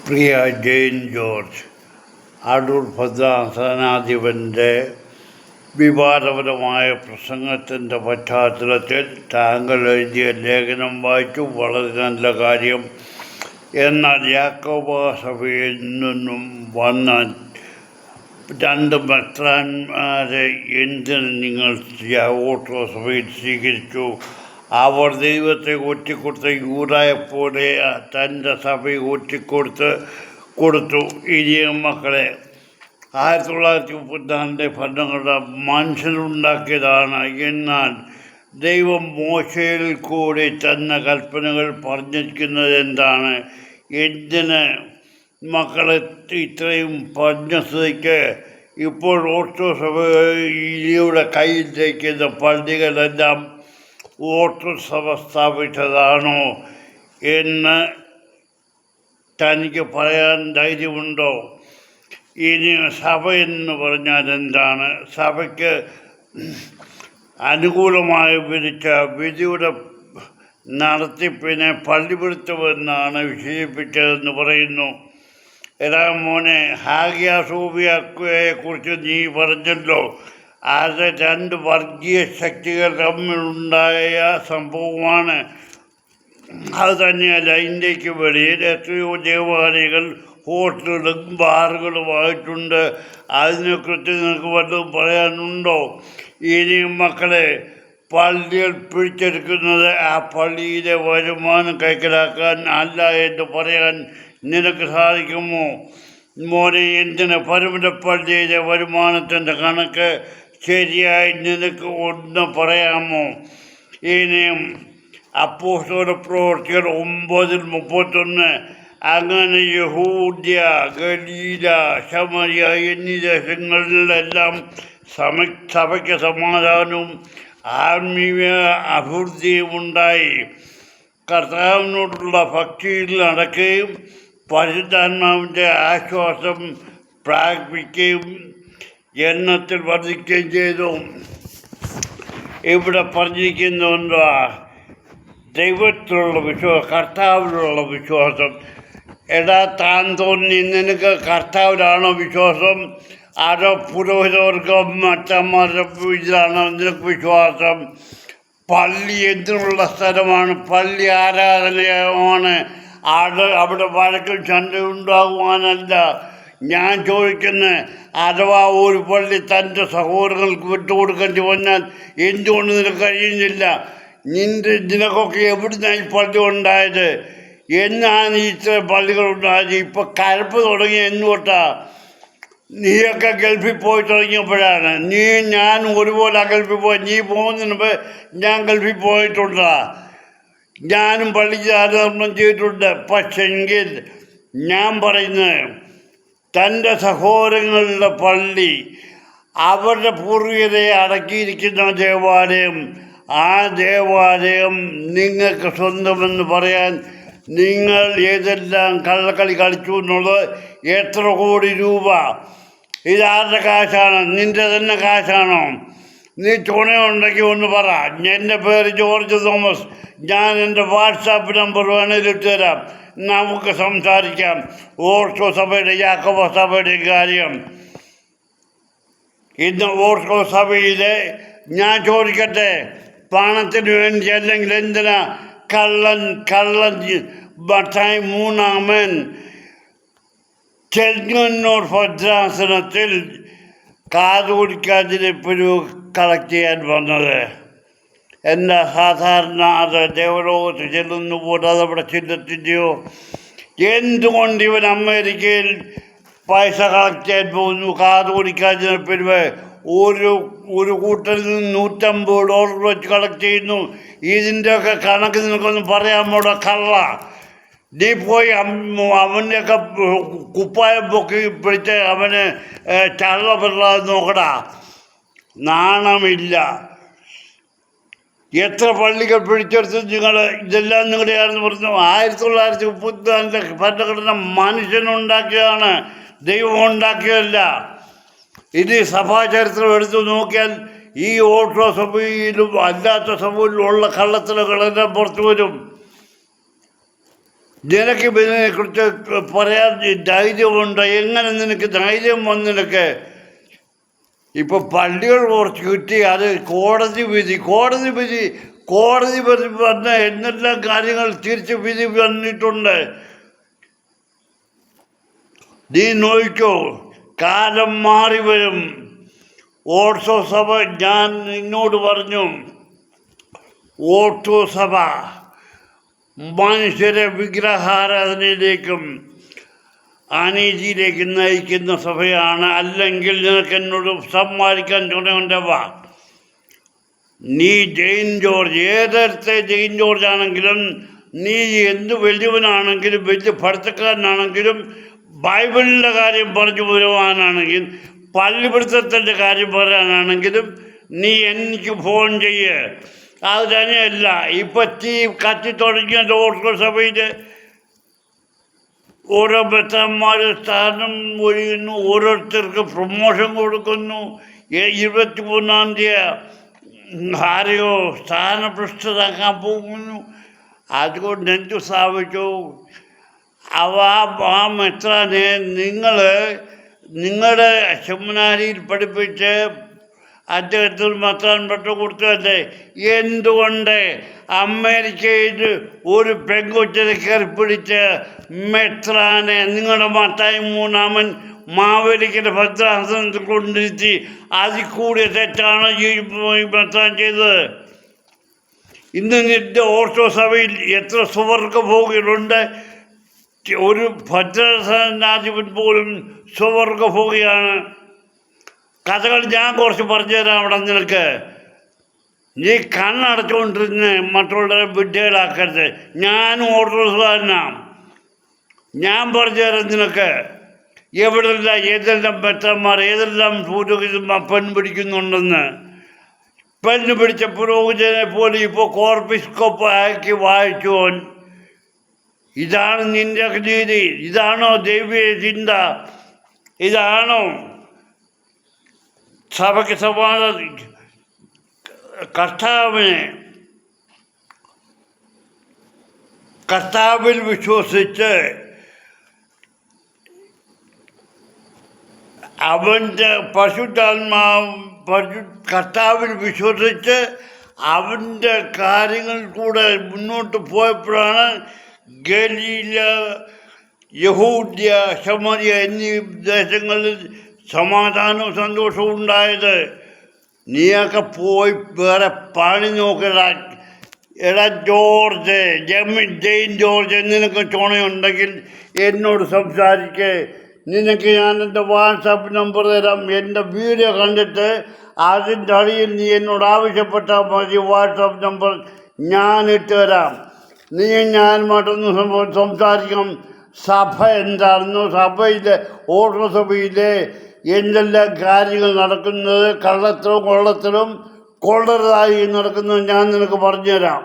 പ്രിയ Jain George, Adoor ഭദ്രാസനാധിപൻ്റെ വിവാദപരമായ പ്രസംഗത്തിൻ്റെ പശ്ചാത്തലത്തിൽ താങ്കൾ എഴുതിയ ലേഖനം വായിച്ചു. വളരെ നല്ല കാര്യം. എന്നാൽ യാക്കോബ സഭയിൽ നിന്നും വന്ന രണ്ട് മെത്രാന്മാരെ എന്തിന് നിങ്ങൾ ഓട്ടോ സഭയിൽ സ്വീകരിച്ചു? അവർ ദൈവത്തെ ഒറ്റിക്കൊടുത്ത യൂദായെപ്പോലെ തൻ്റെ സഭയെ കൊടുത്തു. ഇനിയ മക്കളെ, 1934 ഭരണഘടന മനുഷ്യനുണ്ടാക്കിയതാണ്. എന്നാൽ ദൈവം മോശയിൽ കൂടി തന്ന കൽപ്പനകൾ പറഞ്ഞിരിക്കുന്നത് എന്താണ്? എന്തിന് മക്കളെ ഇത്രയും പറഞ്ഞ സ്ഥിതിക്ക് ഇപ്പോൾ ഓർത്തഡോക്സ് സഭയുടെ കയ്യിലിരിക്കുന്ന പള്ളികളെല്ലാം ഓർത്തഡോക്സ് സഭ സ്ഥാപിച്ചതാണോ എന്ന് തനിക്ക് പറയാൻ ധൈര്യമുണ്ടോ? ഇനി സഭ എന്ന് പറഞ്ഞാൽ എന്താണ്? സഭയ്ക്ക് അനുകൂലമായി വിധിച്ച വിധിയുടെ നടത്തിപ്പിനെ പള്ളിപിടുത്തമെന്നാണ് വിശേഷിപ്പിച്ചതെന്ന് പറയുന്നു. എടാ മോനെ, ഹാഗിയ സൂഫിയാക്കുയെ നീ പറഞ്ഞല്ലോ. അത് രണ്ട് വർഗീയ ശക്തികൾ തമ്മിലുണ്ടായ സംഭവമാണ്. അത് തന്നെയല്ല, ഇന്ത്യക്ക് വെളിയിൽ എത്രയോ ദേവാലയങ്ങൾ ഹോട്ടലുകളും ബാറുകളുമായിട്ടുണ്ട്. അതിനെക്കുറിച്ച് നിങ്ങൾക്ക് വല്ലതും പറയാനുണ്ടോ? ഇനിയും മക്കളെ, പള്ളികൾ പിടിച്ചെടുക്കുന്നത് ആ പള്ളിയിലെ വരുമാനം കൈക്കലാക്കാൻ അല്ല എന്ന് പറയാൻ നിനക്ക് സാധിക്കുമോ? മോനെ, എന്തിന് പരമപള്ളിയിലെ വരുമാനത്തിൻ്റെ കണക്ക് ശരിയായി നിനക്ക് ഒന്ന് പറയാമോ? ഇനിയും അപ്പോസ്തല പ്രവൃത്തികൾ 9:31 അങ്ങനെ യഹൂദ്യ, ഗലീല, ശമരിയ എന്നീ ദേശങ്ങളിലെല്ലാം സഭയ്ക്ക് സമാധാനവും ആത്മീയ അഭിവൃദ്ധിയും ഉണ്ടായി. കർത്താവിനോടുള്ള ഭക്തിയിൽ നടക്കുകയും പരിശുദ്ധാത്മാവിൻ്റെ ആശ്വാസം പ്രാപിക്കുകയും എണ്ണത്തിൽ വർദ്ധിക്കുകയും ചെയ്തു. ഇവിടെ പറഞ്ഞിരിക്കുന്നുണ്ടോ? ദൈവത്തിലുള്ള വിശ്വാസം, കർത്താവിലുള്ള വിശ്വാസം. എടാ, താൻ തോന്നി നിനക്ക് കർത്താവിലാണോ വിശ്വാസം, അതോ പുരോഹിതവർഗം മറ്റന്മാരുടെ ഇതിലാണോ നിനക്ക് വിശ്വാസം? പള്ളി എന്തിനുള്ള സ്ഥലമാണ്? പള്ളി ആരാധനയാണ്. അവിടെ വഴക്കും ചണ്ടയുണ്ടാകുവാനല്ല ഞാൻ ചോദിക്കുന്നത്. അഥവാ ഒരു പള്ളി തൻ്റെ സഹോദരങ്ങൾക്ക് വിട്ടുകൊടുക്കേണ്ടി വന്നാൽ എന്തുകൊണ്ട് നിനക്ക് കഴിയുന്നില്ല? നിനക്കൊക്കെ എവിടുന്നാണ് ഈ പള്ളി ഉണ്ടായത്? എന്നാണ് ഇത്ര പള്ളികൾ ഉണ്ടായത്? ഇപ്പം കലപ്പ് തുടങ്ങി എന്നോട്ടാ. നീയൊക്കെ ഗൾഫിൽ പോയി തുടങ്ങിയപ്പോഴാണ്. ഞാൻ ഒരുപോലെ ഗൾഫിൽ പോയി. നീ പോകുന്നതിന് മുമ്പ് ഞാൻ ഗൾഫിൽ പോയിട്ടുണ്ടാ. ഞാനും പള്ളിക്ക് ആരാധന ചെയ്തിട്ടുണ്ട്. പക്ഷെങ്കിൽ ഞാൻ പറയുന്നത്, തൻ്റെ സഹോദരങ്ങളുടെ പള്ളി, അവരുടെ പൂർവികരെ അടക്കിയിരിക്കുന്ന ദേവാലയം, ആ ദേവാലയം നിങ്ങൾക്ക് സ്വന്തമെന്ന് പറയാൻ നിങ്ങൾ ഏതെല്ലാം കള്ളക്കളി കളിച്ചു എന്നുള്ളത് എത്ര കോടി രൂപ? ഇതാരുടെ കാശാണ്? നിൻ്റെ തന്നെ കാശാണോ? നീ ചുണയുണ്ടെങ്കിൽ ഒന്ന് പറ. എൻ്റെ പേര് ജോർജ് തോമസ്. ഞാൻ എൻ്റെ വാട്സാപ്പ് നമ്പർ വേണേൽ ഇട്ടുതരാം. നമുക്ക് സംസാരിക്കാം ഓർത്തഡോക്സ് സഭയുടെ, യാക്കോബ സഭയുടെ കാര്യം. ഇന്ന് ഓർത്തഡോക്സ് സഭയിലെ ഞാൻ ചോദിക്കട്ടെ, പണത്തിന് വേണ്ടി അല്ലെങ്കിൽ എന്തിനാ കള്ളൻ മത്തായി 3 ചെങ്ങന്നൂർ ഭദ്രാസനത്തിൽ കാതുകുടിക്കാതിരിപ്പൊരു കളക്ട് ചെയ്യാൻ വന്നത്? എന്താ സാധാരണ അത് ദേവലോകത്ത് ചെല്ലുന്നു പോലെ അതവിടെ ചെല്ലത്തിൻ്റെയോ? എന്തുകൊണ്ട് ഇവൻ അമേരിക്കയിൽ പൈസ കളക്ട് ചെയ്യാൻ പോകുന്നു? കാതുകുടിക്കാതിരിപ്പിന് ഒരു കൂട്ടരിൽ നിന്ന് $150 വെച്ച് കളക്ട് ചെയ്യുന്നു. ഇതിൻ്റെയൊക്കെ കണക്ക് നിനക്കൊന്നും പറയാമോടെ കള്ള? നീ പോയി അവൻ്റെയൊക്കെ കുപ്പായം പൊക്കി പിടിച്ച് അവന് ചള്ളപ്പെടാതെ നോക്കടാ. നാണമില്ല. എത്ര പള്ളികൾ പിടിച്ചെടുത്ത് നിങ്ങൾ? ഇതെല്ലാം നിങ്ങളുടെയാണെന്ന് പറഞ്ഞു. 1934 ഭരണഘടന മനുഷ്യനുണ്ടാക്കിയതാണ്, ദൈവം ഉണ്ടാക്കിയതല്ല. ഇത് സഭാചരിത്രം എടുത്തു നോക്കിയാൽ ഈ ഓർത്തഡോക്സ് സഭയിലും അല്ലാത്ത സഭയിലും ഉള്ള കള്ളത്തരങ്ങളെല്ലാം പുറത്തു വരും. നിനക്ക് ഇതിനെക്കുറിച്ച് പറയാൻ ധൈര്യമുണ്ട്? എങ്ങനെ നിനക്ക് ധൈര്യം വന്നിനക്ക്? ഇപ്പൊ പള്ളികൾ കുറച്ച് കിട്ടി, അത് കോടതി വിധി വന്ന എന്തെല്ലാം കാര്യങ്ങൾ തിരിച്ച് വിധി വന്നിട്ടുണ്ട്. നീ നോക്കിക്കോ, കാലം മാറി വരും. ഓർത്തോ സഭ, ഞാൻ നിന്നോട് പറഞ്ഞു, ഓർത്തോ സഭ മനുഷ്യരെ വിഗ്രഹാരാധനയിലേക്കും അനീതിയിലേക്ക് നയിക്കുന്ന സഭയാണ്. അല്ലെങ്കിൽ നിനക്ക് എന്നോട് സമ്മാനിക്കാൻ തുടങ്ങേണ്ടവ. നീ ജെയിൻ ജോർജ്, ഏതരത്തെ ജെയിൻ ജോർജ് ആണെങ്കിലും, നീ എന്ത് വലിയവനാണെങ്കിലും, വലിയ പഠിത്തക്കാരനാണെങ്കിലും, ബൈബിളിൻ്റെ കാര്യം പറഞ്ഞു വരുവാനാണെങ്കിൽ, പള്ളിപിടുത്തത്തിൻ്റെ കാര്യം പറയാനാണെങ്കിലും നീ എനിക്ക് ഫോൺ ചെയ്യ്. അത് തന്നെയല്ല, ഇപ്പം തീ കത്തി തുടങ്ങിയ ഓർത്തഡോക്സ് സഭയിൽ ഓരോ ബത്തന്മാർ സ്ഥാനം ഒഴിയുന്നു, ഓരോരുത്തർക്ക് പ്രൊമോഷൻ കൊടുക്കുന്നു. 23-ാം തീയതി ആരെയോ സ്ഥാനഭ്രഷ്ടരാക്കാൻ പോകുന്നു. അതുകൊണ്ട് എന്തു സ്ഥാപിച്ചു? ആ മെത്രാനെ നിങ്ങളുടെ സെമിനാരിയിൽ പഠിപ്പിച്ച് അദ്ദേഹത്തിന് മെത്രാൻ പട്ടം കൊടുത്തതല്ലേ? എന്തുകൊണ്ട് അമേരിക്കയിൽ ഒരു പെങ്കൊച്ചിനെ കയറിപ്പിടിച്ച് മെത്രാനെ നിങ്ങളുടെ മത്തായി 3-ാമൻ മാവേലിക്കൻ്റെ ഭദ്രാസനത്തിൽ കൊണ്ടിരുത്തി? അതിൽ കൂടിയ തെറ്റാണ് ഈ മെത്രാൻ ചെയ്തത്. ഇന്ന് നിന്റെ ഓർത്തോ സഭയിൽ എത്ര സ്വർഗഭോഗികളുണ്ട്? ഒരു ഭദ്രാസനാധിപൻ പോലും സ്വർഗഭോഗിയാണ്. കഥകൾ ഞാൻ കുറച്ച് പറഞ്ഞുതരാം അവിടെ നിനക്ക്. നീ കണ്ണടച്ചുകൊണ്ടിരുന്ന് മറ്റുള്ളവരെ വിഡ്ഢികളാക്കരുത്. ഞാനും ഓർത്തഡോക്സുകാരനാണ്. ഞാൻ പറഞ്ഞുതരാം നിനക്ക്. ഏതെല്ലാം മെത്രന്മാർ, ഏതെല്ലാം പുരോഹിതന്മാർ പെൺപിടിക്കുന്നുണ്ടെന്ന്. പെണ്ണ് പിടിച്ച പുരോഹിതനെ പോലെ ഇപ്പോൾ കോർപ്പിസ്കോപ്പ് ആക്കി വായിച്ചോൻ. ഇതാണ് നിന്റെ നീതി? ഇതാണോ ദൈവീയ ചിന്ത? ഇതാണോ സഭയ്ക്ക് സമാധാനം? കർത്താവിൽ വിശ്വസിച്ച് അവൻ്റെ കർത്താവിൽ വിശ്വസിച്ച് അവൻ്റെ കാര്യങ്ങൾ കൂടെ മുന്നോട്ട് പോയപ്പോഴാണ് ഗലീല, യഹൂദ്യ, ശമരിയ എന്നീ ദേശങ്ങളിൽ സമാധാനവും സന്തോഷവും ഉണ്ടായത്. നീയൊക്കെ പോയി വേറെ പണി നോക്കടാ. എടാ ജോർജ്, ജെയിൻ ജോർജ്, നിനക്ക് ചുണയുണ്ടെങ്കിൽ എന്നോട് സംസാരിക്ക്. നിനക്ക് ഞാൻ എൻ്റെ വാട്സാപ്പ് നമ്പർ തരാം. എൻ്റെ വീഡിയോ കണ്ടിട്ട് അതിൻ്റെ അടിയിൽ നീ എന്നോട് ആവശ്യപ്പെട്ടാൽ മതി. വാട്സാപ്പ് നമ്പർ ഞാൻ ഇട്ട് തരാം. നീ ഞാനുമായിട്ടൊന്ന് സംസാരിക്കണം. സഭ എന്താണെന്നോ, സഭയിലെ ഓരോ സഭയിലെ എന്തെല്ലാം കാര്യങ്ങൾ നടക്കുന്നത്, കള്ളത്തരവും കൊള്ളത്തരവും കൊള്ളരുതായി നടക്കുന്നത് ഞാൻ നിനക്ക് പറഞ്ഞുതരാം.